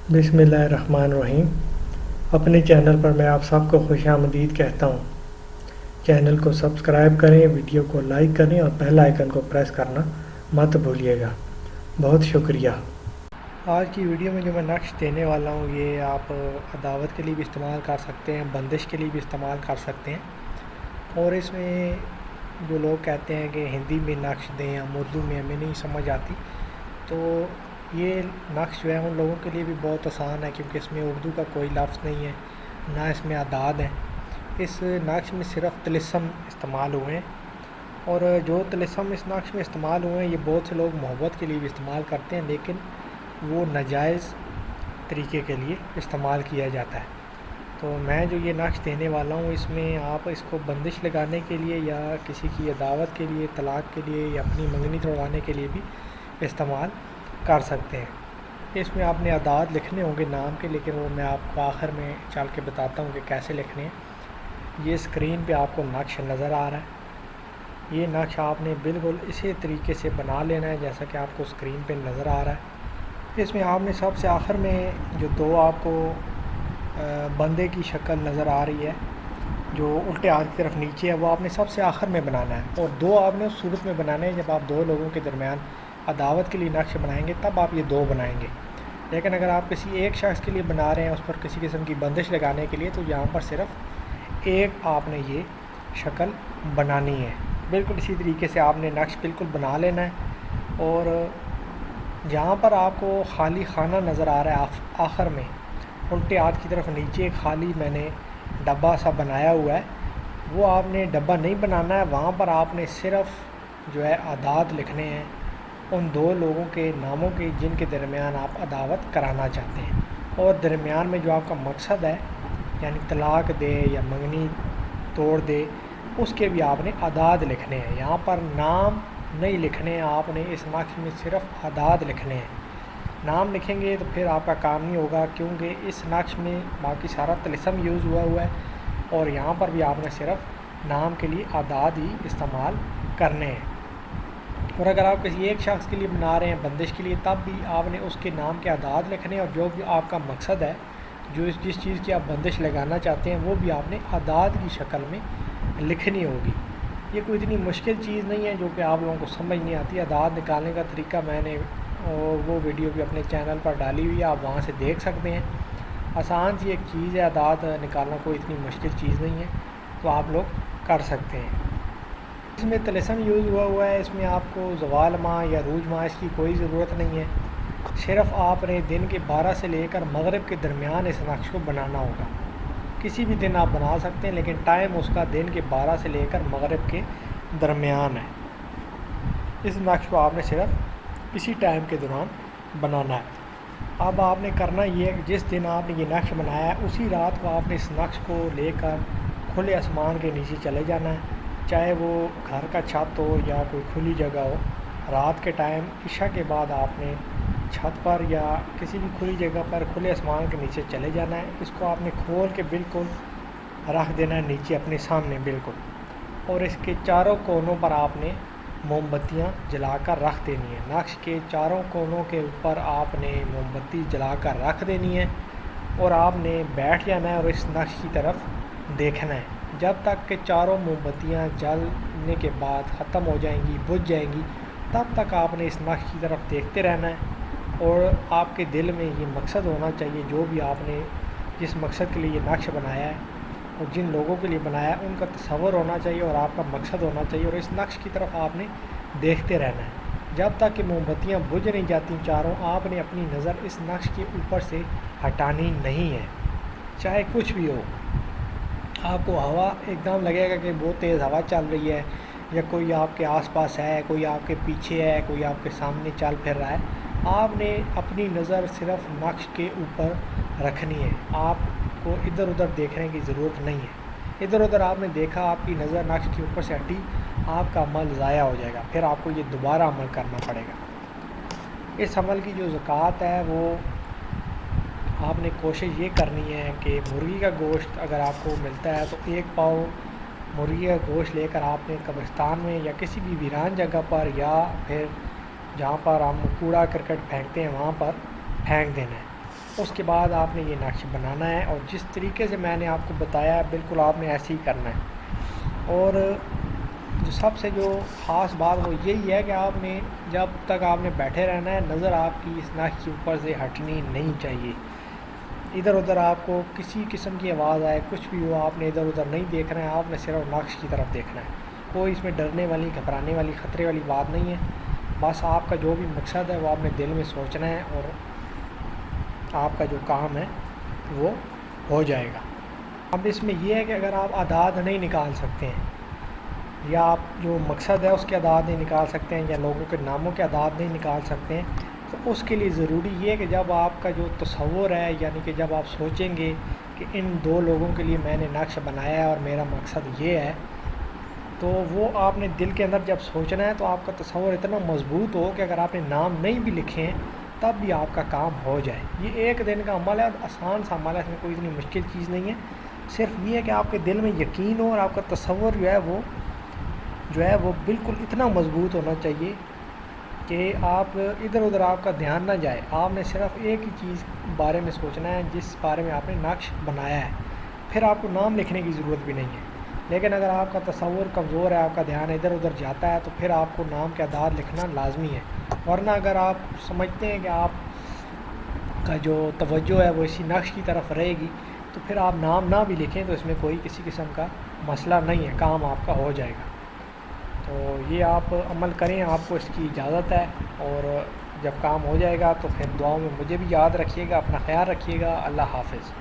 बिस्मिल्लाहिर्रहमानिर्रहीम। अपने चैनल पर मैं आप सबको खुश आमदीद कहता हूँ। चैनल को सब्सक्राइब करें, वीडियो को लाइक करें और बेल आइकन को प्रेस करना मत भूलिएगा। बहुत शुक्रिया। आज की वीडियो में जो मैं नक्श देने वाला हूँ ये आप अदावत के लिए भी इस्तेमाल कर सकते हैं, बंदिश के लिए भी इस्तेमाल कर सकते हैं। और इसमें जो लोग कहते हैं कि हिंदी में नक्श दें या उर्दू में हमें नहीं समझ आती, तो ये नक्श जो है उन लोगों के लिए भी बहुत आसान है, क्योंकि इसमें उर्दू का कोई लफ्ज़ नहीं है, ना इसमें अदाद है। इस नक्श में सिर्फ तिलिस्म इस्तेमाल हुए हैं, और जो तिलिस्म इस नक्श में इस्तेमाल हुए हैं ये बहुत से लोग मोहब्बत के लिए भी इस्तेमाल करते हैं, लेकिन वो नाजायज़ तरीके के लिए इस्तेमाल किया जाता है। तो मैं जो ये नक्श देने वाला हूँ इसमें आप इसको बंदिश लगाने के लिए या किसी की अदावत के लिए, तलाक़ के लिए या अपनी मंगनी तोड़वाने के लिए भी इस्तेमाल कर सकते हैं। इसमें आपने अदाद लिखने होंगे नाम के, लेकिन वो मैं आपको आखिर में चल के बताता हूँ कि कैसे लिखने हैं। ये स्क्रीन पे आपको नक्श नज़र आ रहा है। ये नक्श आपने बिल्कुल इसी तरीके से बना लेना है जैसा कि आपको स्क्रीन पे नज़र आ रहा है। इसमें आपने सबसे आखिर में जो दो आपको बंदे की शक्ल नज़र आ रही है जो उल्टे हाथ की तरफ नीचे है, वो आपने सबसे आखिर में बनाना है, और दो आपने उस सूरत में बनाना है जब आप दो लोगों के दरमियान अदावत के लिए नक्श बनाएंगे, तब आप ये दो बनाएंगे। लेकिन अगर आप किसी एक शख्स के लिए बना रहे हैं, उस पर किसी किस्म की बंदिश लगाने के लिए, तो यहाँ पर सिर्फ एक आपने ये शक्ल बनानी है। बिल्कुल इसी तरीके से आपने नक्श बिल्कुल बना लेना है। और जहाँ पर आपको खाली खाना नज़र आ रहा है आखिर में उल्टे हाथ की तरफ नीचे खाली मैंने डब्बा सा बनाया हुआ है, वो आपने डब्बा नहीं बनाना है। वहाँ पर आपने सिर्फ जो है अदाद लिखने हैं उन दो लोगों के नामों के जिनके दरमियान आप अदावत कराना चाहते हैं, और दरमियान में जो आपका मकसद है यानी तलाक़ दे या मंगनी तोड़ दे, उसके भी आपने अदाद लिखने हैं। यहाँ पर नाम नहीं लिखने हैं, आपने इस नक्श में सिर्फ अदाद लिखने हैं। नाम लिखेंगे तो फिर आपका काम नहीं होगा, क्योंकि इस नक्श में बाकी सारा तिलिस्म यूज़ हुआ है, और यहाँ पर भी आपने सिर्फ नाम के लिए अदाद ही इस्तेमाल करने हैं। और अगर आप किसी एक शख्स के लिए बना रहे हैं बंदिश के लिए, तब भी आपने उसके नाम के अदाद लिखने हैं, और जो भी आपका मकसद है, जो जिस चीज़ की आप बंदिश लगाना चाहते हैं, वो भी आपने अदाद की शक्ल में लिखनी होगी। ये कोई इतनी मुश्किल चीज़ नहीं है जो कि आप लोगों को समझ नहीं आती। अदाद निकालने का तरीका मैंने वो वीडियो भी अपने चैनल पर डाली हुई है, आप वहाँ से देख सकते हैं। आसान सी एक चीज़ है, अदाद निकालना कोई इतनी मुश्किल चीज़ नहीं है, तो आप लोग कर सकते हैं। इसमें तिलिस्म यूज़ हुआ है, इसमें आपको ज़वाल माह या रूज माह इसकी कोई ज़रूरत नहीं है। सिर्फ़ आपने दिन के 12 से लेकर मगरिब के दरमियान इस नक्श को बनाना होगा। किसी भी दिन आप बना सकते हैं, लेकिन टाइम उसका दिन के 12 से लेकर मगरिब के दरमियान है। इस नक्श को आपने सिर्फ इसी टाइम के दौरान बनाना है। अब आपने करना ये है कि जिस दिन आपने ये नक्श बनाया है, उसी रात को आपने इस नक्श को लेकर खुले आसमान के नीचे चले जाना है, चाहे वो घर का छत हो या कोई खुली जगह हो। रात के टाइम इशा के बाद आपने छत पर या किसी भी खुली जगह पर खुले आसमान के नीचे चले जाना है। इसको आपने खोल के बिल्कुल रख देना है नीचे अपने सामने बिल्कुल, और इसके चारों कोनों पर आपने मोमबत्तियाँ जलाकर रख देनी है। नक्श के चारों कोनों के ऊपर आपने मोमबत्ती जलाकर रख देनी है, और आपने बैठ जाना है और इस नक्श की तरफ देखना है जब तक कि चारों मोमबत्तियाँ जलने के बाद ख़त्म हो जाएंगी, बुझ जाएंगी, तब तक आपने इस नक्श की तरफ देखते रहना है। और आपके दिल में ये मकसद होना चाहिए, जो भी आपने जिस मकसद के लिए ये नक्श बनाया है और जिन लोगों के लिए बनाया है उनका तसव्वुर होना चाहिए और आपका मकसद होना चाहिए, और इस नक्श की तरफ आपने देखते रहना है जब तक कि मोमबत्तियाँ बुझ नहीं जाती चारों। आपने अपनी नज़र इस नक्श के ऊपर से हटानी नहीं है, चाहे कुछ भी हो। आपको हवा एकदम लगेगा कि बहुत तेज़ हवा चल रही है, या कोई आपके आसपास है, कोई आपके पीछे है, कोई आपके सामने चल फिर रहा है, आपने अपनी नज़र सिर्फ नक्श के ऊपर रखनी है। आपको इधर उधर देखने की ज़रूरत नहीं है। इधर उधर आपने देखा, आपकी नज़र नक्श के ऊपर से हटी, आपका अमल ज़ाया हो जाएगा, फिर आपको ये दोबारा अमल करना पड़ेगा। इस अमल की जो ज़कात है वो आपने कोशिश ये करनी है कि मुर्गी का गोश्त अगर आपको मिलता है तो एक पाव मुर्गी का गोश्त लेकर आपने कब्रिस्तान में या किसी भी वीरान जगह पर, या फिर जहाँ पर हम कूड़ा करकट फेंकते हैं वहाँ पर फेंक देना है। اس کے بعد آپ نے یہ نقش بنانا ہے، اور جس طریقے سے میں نے آپ کو بتایا ہے بالکل آپ نے ایسے ہی کرنا ہے۔ اور جو سب سے جو خاص بات وہ یہی ہے کہ آپ نے جب تک آپ نے بیٹھے رہنا ہے، نظر آپ کی اس نقش کے اوپر سے ہٹنی نہیں چاہیے۔ ادھر ادھر آپ کو کسی قسم کی آواز آئے، کچھ بھی ہو، آپ نے ادھر ادھر نہیں دیکھنا ہے، آپ نے صرف نقش کی طرف دیکھنا ہے۔ کوئی اس میں ڈرنے والی، گھبرانے والی، خطرے والی بات نہیں ہے۔ بس آپ کا جو بھی مقصد ہے وہ آپ نے دل میں سوچنا ہے، اور آپ کا جو کام ہے وہ ہو جائے گا۔ اب اس میں یہ ہے کہ اگر آپ اعداد نہیں نکال سکتے ہیں، یا آپ جو مقصد ہے اس کے اعداد نہیں نکال سکتے ہیں، یا لوگوں کے ناموں کے اعداد نہیں نکال سکتے ہیں، تو اس کے لیے ضروری یہ ہے کہ جب آپ کا جو تصور ہے، یعنی کہ جب آپ سوچیں گے کہ ان دو لوگوں کے لیے میں نے نقش بنایا ہے اور میرا مقصد یہ ہے، تو وہ آپ نے دل کے اندر جب سوچنا ہے تو آپ کا تصور اتنا مضبوط ہو کہ اگر آپ نے نام نہیں بھی لکھے ہیں تب بھی آپ کا کام ہو جائے۔ یہ ایک دن کا عمل ہے، آسان سا عمل ہے، اس میں کوئی اتنی مشکل چیز نہیں ہے۔ صرف یہ ہے کہ آپ کے دل میں یقین ہو، اور آپ کا تصور جو ہے وہ بالکل اتنا مضبوط ہونا چاہیے کہ آپ ادھر ادھر آپ کا دھیان نہ جائے۔ آپ نے صرف ایک ہی چیز بارے میں سوچنا ہے جس بارے میں آپ نے نقش بنایا ہے، پھر آپ کو نام لکھنے کی ضرورت بھی نہیں ہے۔ لیکن اگر آپ کا تصور کمزور ہے، آپ کا دھیان ادھر ادھر جاتا ہے، تو پھر آپ کو نام کے اعداد لکھنا لازمی ہے۔ ورنہ اگر آپ سمجھتے ہیں کہ آپ کا جو توجہ ہے وہ اسی نقش کی طرف رہے گی، تو پھر آپ نام نہ بھی لکھیں تو اس میں کوئی کسی قسم کا مسئلہ نہیں ہے، کام آپ کا ہو جائے گا۔ تو یہ آپ عمل کریں، آپ کو اس کی اجازت ہے، اور جب کام ہو جائے گا تو پھر دعاؤں میں مجھے بھی یاد رکھیے گا، اپنا خیال رکھیے گا۔ اللہ حافظ۔